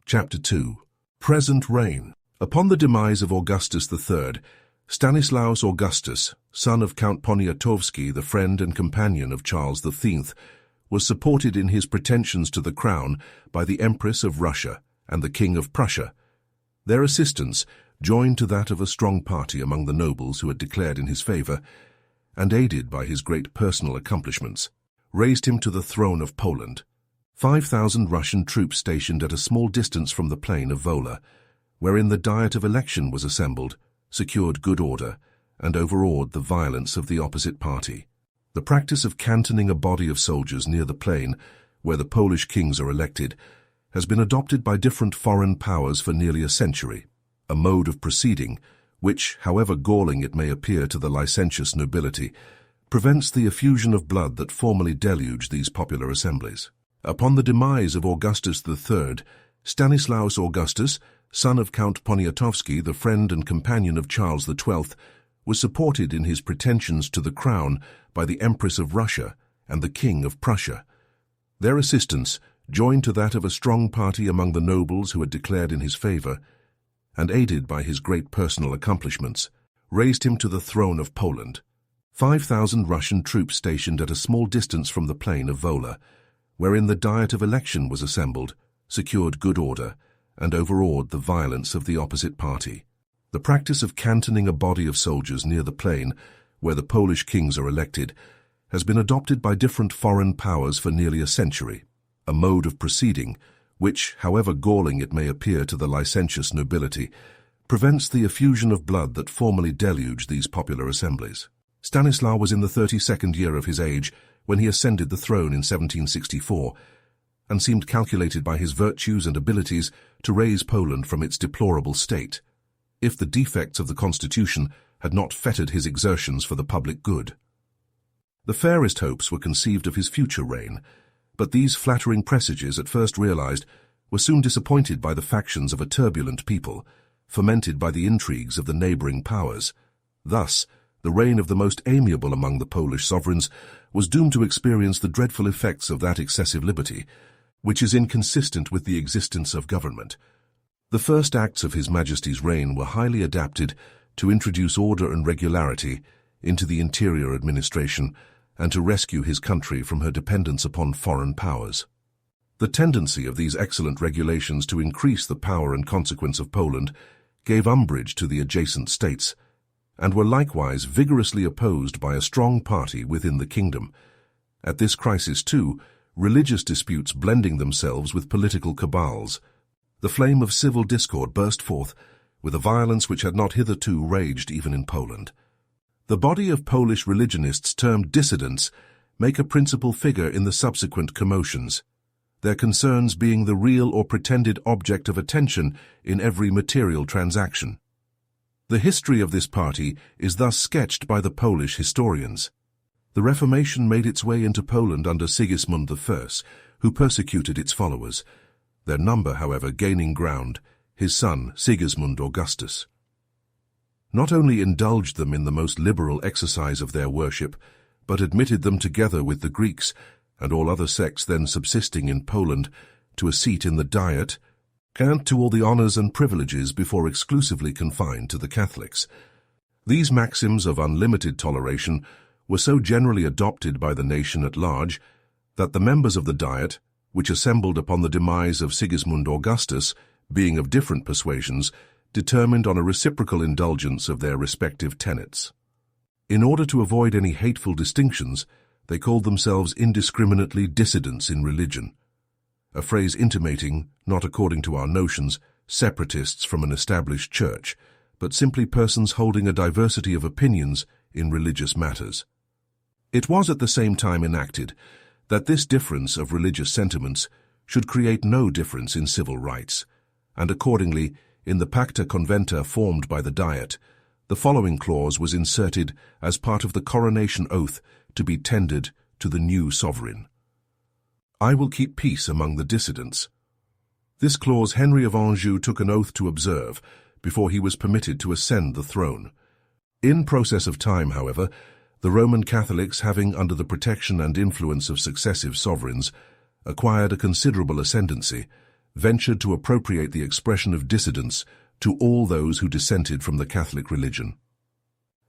Chapter 2. Present Reign. Upon the demise of Augustus III, Stanislaus Augustus, son of Count Poniatowski, the friend and companion of Charles X, was supported in his pretensions to the crown by the Empress of Russia and the King of Prussia. Their assistance, joined to that of a strong party among the nobles who had declared in his favor, and aided by his great personal accomplishments, raised him to the throne of Poland. 5,000 Russian troops stationed at a small distance from the plain of Wola, wherein the Diet of Election was assembled, secured good order, and overawed the violence of the opposite party. The practice of cantoning a body of soldiers near the plain, where the Polish kings are elected, has been adopted by different foreign powers for nearly a century, a mode of proceeding which, however galling it may appear to the licentious nobility, prevents the effusion of blood that formerly deluged these popular assemblies. Upon the demise of Augustus III, Stanislaus Augustus, son of Count Poniatowski, the friend and companion of Charles XII, was supported in his pretensions to the crown by the Empress of Russia and the King of Prussia. Their assistance, joined to that of a strong party among the nobles who had declared in his favor, and aided by his great personal accomplishments, raised him to the throne of Poland. 5,000 Russian troops stationed at a small distance from the plain of Wola, wherein the Diet of Election was assembled, secured good order, and overawed the violence of the opposite party. The practice of cantoning a body of soldiers near the plain, where the Polish kings are elected, has been adopted by different foreign powers for nearly a century, a mode of proceeding which, however galling it may appear to the licentious nobility, prevents the effusion of blood that formerly deluged these popular assemblies. Stanislaus was in the 32nd year of his age when he ascended the throne in 1764, and seemed calculated by his virtues and abilities to raise Poland from its deplorable state, if the defects of the constitution had not fettered his exertions for the public good. The fairest hopes were conceived of his future reign, but these flattering presages, at first realized, were soon disappointed by the factions of a turbulent people, fomented by the intrigues of the neighboring powers. Thus, the reign of the most amiable among the Polish sovereigns was doomed to experience the dreadful effects of that excessive liberty, which is inconsistent with the existence of government. The first acts of His Majesty's reign were highly adapted to introduce order and regularity into the interior administration and to rescue his country from her dependence upon foreign powers. The tendency of these excellent regulations to increase the power and consequence of Poland gave umbrage to the adjacent states, and were likewise vigorously opposed by a strong party within the kingdom. At this crisis, too, religious disputes blending themselves with political cabals, the flame of civil discord burst forth with a violence which had not hitherto raged even in Poland. The body of Polish religionists termed dissidents make a principal figure in the subsequent commotions, their concerns being the real or pretended object of attention in every material transaction. The history of this party is thus sketched by the Polish historians. The Reformation made its way into Poland under Sigismund I, who persecuted its followers, their number, however, gaining ground, his son Sigismund Augustus. Not only indulged them in the most liberal exercise of their worship, but admitted them together with the Greeks and all other sects then subsisting in Poland to a seat in the Diet, and to all the honors and privileges before exclusively confined to the Catholics. These maxims of unlimited toleration were so generally adopted by the nation at large that the members of the Diet, which assembled upon the demise of Sigismund Augustus, being of different persuasions, determined on a reciprocal indulgence of their respective tenets. In order to avoid any hateful distinctions, they called themselves indiscriminately dissidents in religion, a phrase intimating, not according to our notions, separatists from an established church, but simply persons holding a diversity of opinions in religious matters. It was at the same time enacted that this difference of religious sentiments should create no difference in civil rights, and accordingly, in the Pacta Conventa formed by the Diet, the following clause was inserted as part of the coronation oath to be tendered to the new sovereign. I will keep peace among the dissidents. This clause Henry of Anjou took an oath to observe before he was permitted to ascend the throne. In process of time, however, the Roman Catholics, having under the protection and influence of successive sovereigns, acquired a considerable ascendancy, ventured to appropriate the expression of dissidence to all those who dissented from the Catholic religion.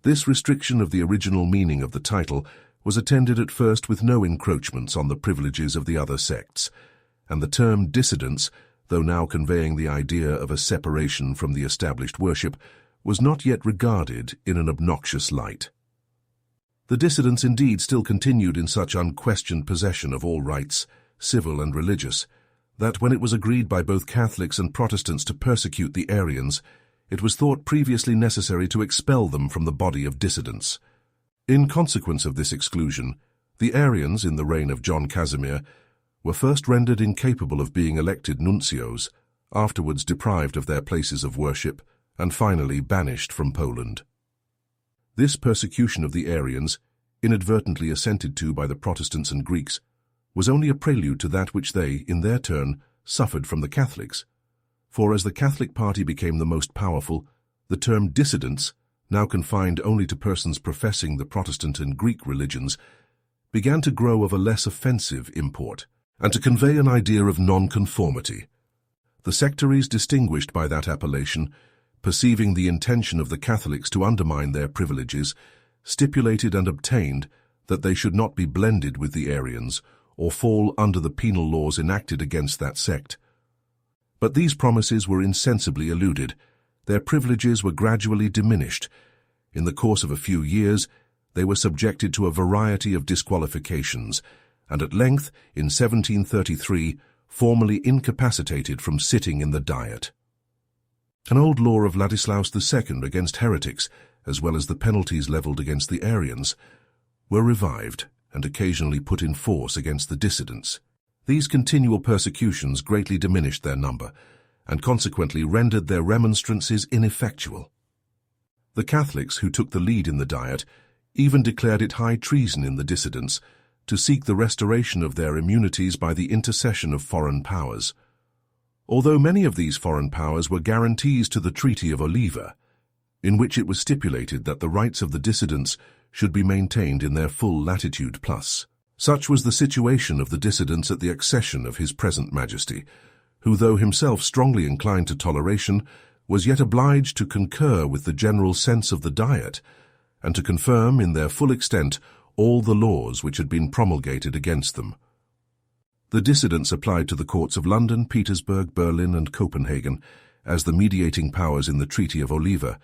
This restriction of the original meaning of the title was attended at first with no encroachments on the privileges of the other sects, and the term dissidence, though now conveying the idea of a separation from the established worship, was not yet regarded in an obnoxious light. The dissidents indeed still continued in such unquestioned possession of all rights, civil and religious, that when it was agreed by both Catholics and Protestants to persecute the Arians, it was thought previously necessary to expel them from the body of dissidents. In consequence of this exclusion, the Arians, in the reign of John Casimir, were first rendered incapable of being elected nuncios, afterwards deprived of their places of worship, and finally banished from Poland. This persecution of the Arians, inadvertently assented to by the Protestants and Greeks, was only a prelude to that which they, in their turn, suffered from the Catholics. For as the Catholic party became the most powerful, the term dissidents, now confined only to persons professing the Protestant and Greek religions, began to grow of a less offensive import, and to convey an idea of nonconformity. The sectaries distinguished by that appellation, perceiving the intention of the Catholics to undermine their privileges, stipulated and obtained that they should not be blended with the Arians or fall under the penal laws enacted against that sect. But these promises were insensibly eluded. Their privileges were gradually diminished. In the course of a few years, they were subjected to a variety of disqualifications, and at length, in 1733, formally incapacitated from sitting in the Diet. An old law of Ladislaus II against heretics, as well as the penalties levelled against the Arians, were revived and occasionally put in force against the dissidents. These continual persecutions greatly diminished their number, and consequently rendered their remonstrances ineffectual. The Catholics, who took the lead in the Diet, even declared it high treason in the dissidents to seek the restoration of their immunities by the intercession of foreign powers. Although many of these foreign powers were guarantees to the Treaty of Oliva, in which it was stipulated that the rights of the dissidents should be maintained in their full latitude plus. Such was the situation of the dissidents at the accession of His present Majesty, who, though himself strongly inclined to toleration, was yet obliged to concur with the general sense of the Diet, and to confirm in their full extent all the laws which had been promulgated against them. The dissidents applied to the courts of London, Petersburg, Berlin, and Copenhagen as the mediating powers in the Treaty of Oliva,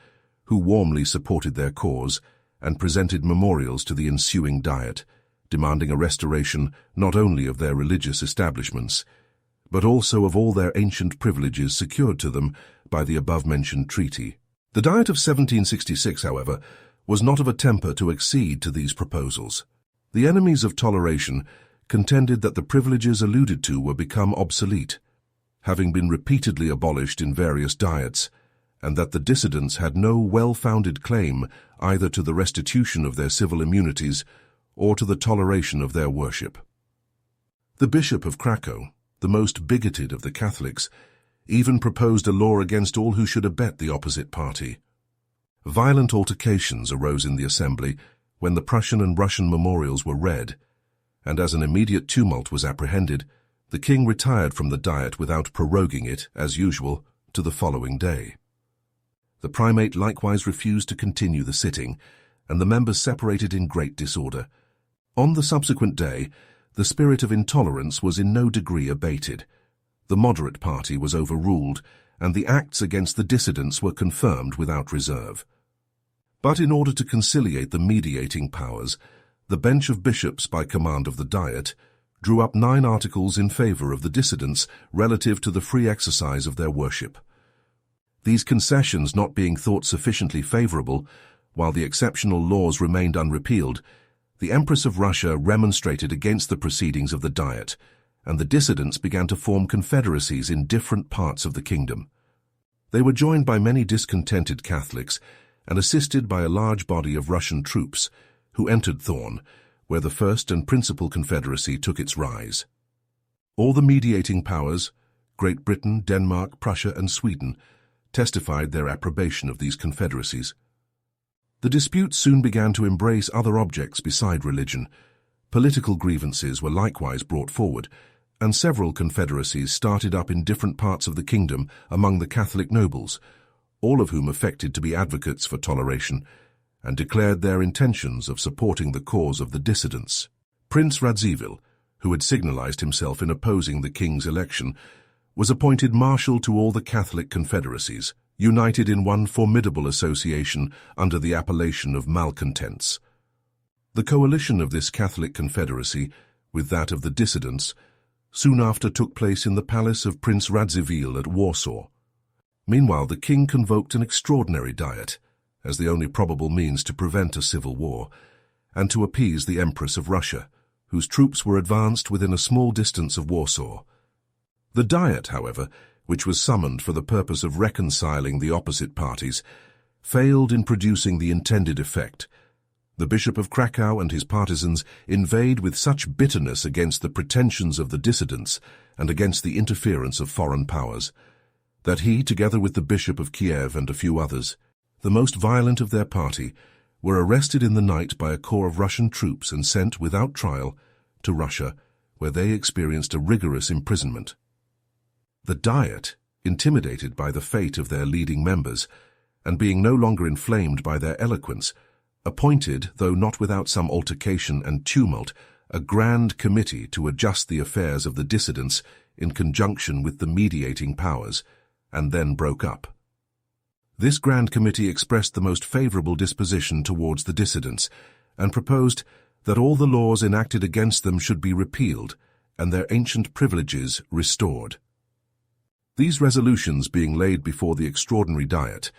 who warmly supported their cause and presented memorials to the ensuing Diet, demanding a restoration not only of their religious establishments, but also of all their ancient privileges secured to them by the above-mentioned treaty. The Diet of 1766, however, was not of a temper to accede to these proposals. The enemies of toleration contended that the privileges alluded to were become obsolete, having been repeatedly abolished in various diets, and that the dissidents had no well-founded claim either to the restitution of their civil immunities or to the toleration of their worship. The Bishop of Krakow, the most bigoted of the Catholics, even proposed a law against all who should abet the opposite party. Violent altercations arose in the assembly when the Prussian and Russian memorials were read, and as an immediate tumult was apprehended, the king retired from the Diet without proroguing it, as usual, to the following day. The primate likewise refused to continue the sitting, and the members separated in great disorder. On the subsequent day, the spirit of intolerance was in no degree abated. The moderate party was overruled, and the acts against the dissidents were confirmed without reserve. But in order to conciliate the mediating powers, the bench of bishops, by command of the Diet, drew up 9 articles in favor of the dissidents relative to the free exercise of their worship. These concessions not being thought sufficiently favorable, while the exceptional laws remained unrepealed, the Empress of Russia remonstrated against the proceedings of the Diet, and the dissidents began to form confederacies in different parts of the kingdom. They were joined by many discontented Catholics and assisted by a large body of Russian troops, who entered Thorn, where the first and principal confederacy took its rise. All the mediating powers, Great Britain, Denmark, Prussia, and Sweden, testified their approbation of these confederacies. The disputes soon began to embrace other objects beside religion. Political grievances were likewise brought forward, and several confederacies started up in different parts of the kingdom among the Catholic nobles, all of whom affected to be advocates for toleration, and declared their intentions of supporting the cause of the dissidents. Prince Radziwill, who had signalized himself in opposing the king's election, was appointed marshal to all the Catholic confederacies, united in one formidable association under the appellation of malcontents. The coalition of this Catholic confederacy, with that of the dissidents, soon after took place in the palace of Prince Radziwill at Warsaw. Meanwhile, the king convoked an extraordinary diet, as the only probable means to prevent a civil war, and to appease the Empress of Russia, whose troops were advanced within a small distance of Warsaw. The Diet, however, which was summoned for the purpose of reconciling the opposite parties, failed in producing the intended effect. The Bishop of Krakow and his partisans inveighed with such bitterness against the pretensions of the dissidents and against the interference of foreign powers, that he, together with the Bishop of Kiev and a few others, the most violent of their party, were arrested in the night by a corps of Russian troops and sent, without trial, to Russia, where they experienced a rigorous imprisonment. The Diet, intimidated by the fate of their leading members, and being no longer inflamed by their eloquence, appointed, though not without some altercation and tumult, a grand committee to adjust the affairs of the dissidents in conjunction with the mediating powers, and then broke up. This Grand Committee expressed the most favorable disposition towards the dissidents, and proposed that all the laws enacted against them should be repealed, and their ancient privileges restored. These resolutions being laid before the Extraordinary Diet,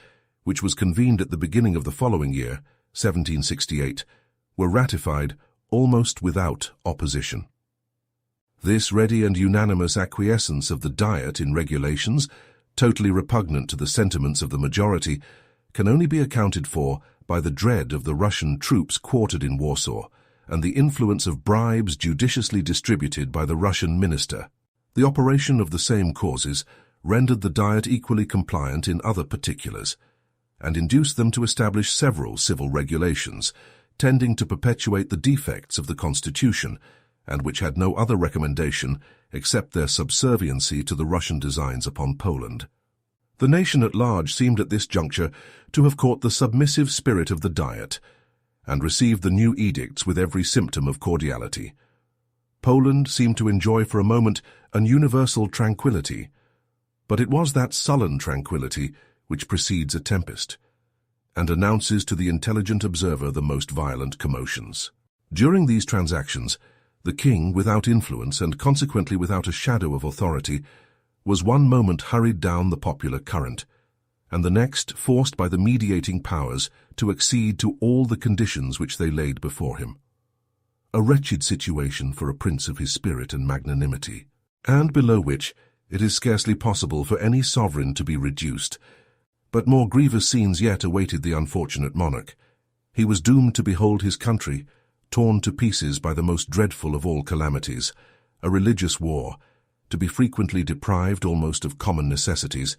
which was convened at the beginning of the following year, 1768, were ratified almost without opposition. This ready and unanimous acquiescence of the Diet in regulations, totally repugnant to the sentiments of the majority, can only be accounted for by the dread of the Russian troops quartered in Warsaw and the influence of bribes judiciously distributed by the Russian minister. The operation of the same causes rendered the Diet equally compliant in other particulars, and induced them to establish several civil regulations, tending to perpetuate the defects of the Constitution, and which had no other recommendation except their subserviency to the Russian designs upon Poland. The nation at large seemed at this juncture to have caught the submissive spirit of the Diet, and received the new edicts with every symptom of cordiality. Poland seemed to enjoy for a moment an universal tranquillity, but it was that sullen tranquillity which precedes a tempest, and announces to the intelligent observer the most violent commotions. During these transactions, the king, without influence and consequently without a shadow of authority, was one moment hurried down the popular current, and the next forced by the mediating powers to accede to all the conditions which they laid before him. A wretched situation for a prince of his spirit and magnanimity, and below which it is scarcely possible for any sovereign to be reduced. But more grievous scenes yet awaited the unfortunate monarch. He was doomed to behold his country torn to pieces by the most dreadful of all calamities, a religious war, to be frequently deprived almost of common necessities,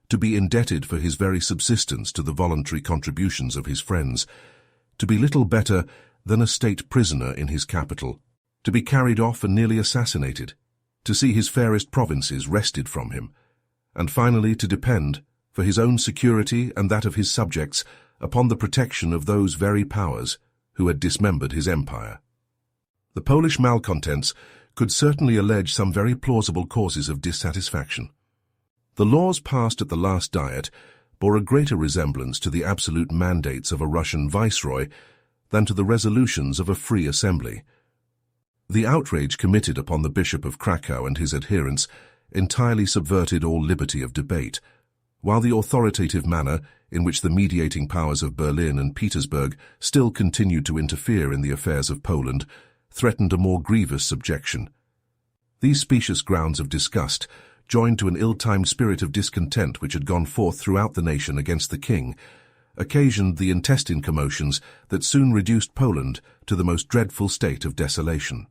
to be indebted for his very subsistence to the voluntary contributions of his friends, to be little better than a state prisoner in his capital, to be carried off and nearly assassinated, to see his fairest provinces wrested from him, and finally to depend, for his own security and that of his subjects, upon the protection of those very powers who had dismembered his empire. The Polish malcontents could certainly allege some very plausible causes of dissatisfaction. The laws passed at the last Diet bore a greater resemblance to the absolute mandates of a Russian viceroy than to the resolutions of a free assembly. The outrage committed upon the Bishop of Krakow and his adherents entirely subverted all liberty of debate, while the authoritative manner in which the mediating powers of Berlin and Petersburg still continued to interfere in the affairs of Poland threatened a more grievous subjection. These specious grounds of disgust, joined to an ill-timed spirit of discontent which had gone forth throughout the nation against the king, occasioned the intestine commotions that soon reduced Poland to the most dreadful state of desolation.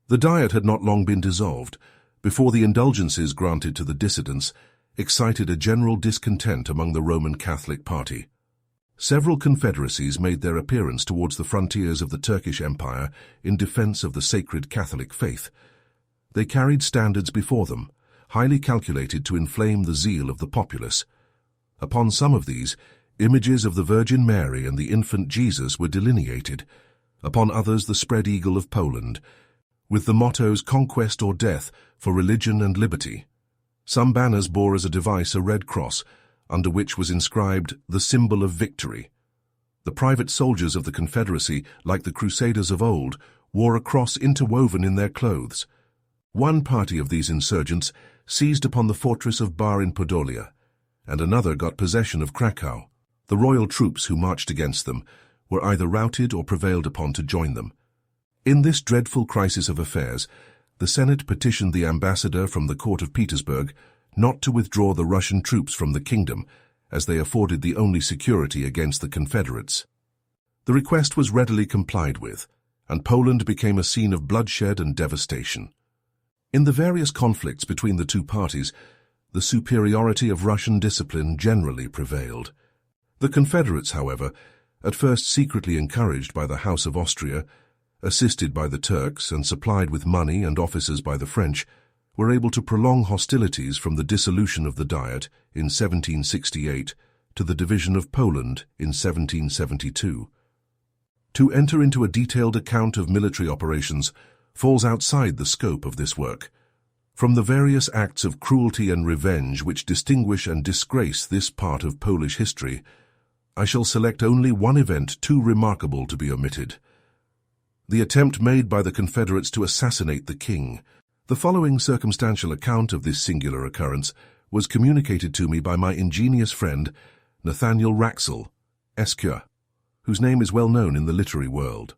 The Diet had not long been dissolved before the indulgences granted to the dissidents excited a general discontent among the Roman Catholic party. Several confederacies made their appearance towards the frontiers of the Turkish Empire in defense of the sacred Catholic faith, They carried standards before them, highly calculated to inflame the zeal of the populace. Upon some of these, images of the Virgin Mary and the infant Jesus were delineated, upon others the spread eagle of Poland, with the mottos Conquest or Death for Religion and Liberty. Some banners bore as a device a red cross, under which was inscribed the symbol of victory. The private soldiers of the Confederacy, like the Crusaders of old, wore a cross interwoven in their clothes. One party of these insurgents seized upon the fortress of Bar in Podolia, and another got possession of Krakow. The royal troops who marched against them were either routed or prevailed upon to join them. In this dreadful crisis of affairs, the Senate petitioned the ambassador from the court of Petersburg not to withdraw the Russian troops from the kingdom, as they afforded the only security against the Confederates. The request was readily complied with, and Poland became a scene of bloodshed and devastation. In the various conflicts between the two parties, the superiority of Russian discipline generally prevailed. The Confederates, however, at first secretly encouraged by the House of Austria, assisted by the Turks and supplied with money and officers by the French, were able to prolong hostilities from the dissolution of the Diet in 1768 to the division of Poland in 1772. To enter into a detailed account of military operations falls outside the scope of this work. From the various acts of cruelty and revenge which distinguish and disgrace this part of Polish history, I shall select only one event too remarkable to be omitted: the attempt made by the Confederates to assassinate the king. The following circumstantial account of this singular occurrence was communicated to me by my ingenious friend, Nathaniel Raxall, Esq., whose name is well known in the literary world.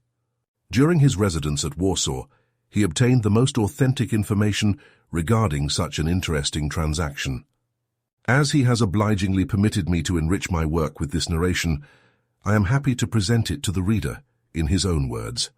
During his residence at Warsaw, he obtained the most authentic information regarding such an interesting transaction. As he has obligingly permitted me to enrich my work with this narration, I am happy to present it to the reader in his own words.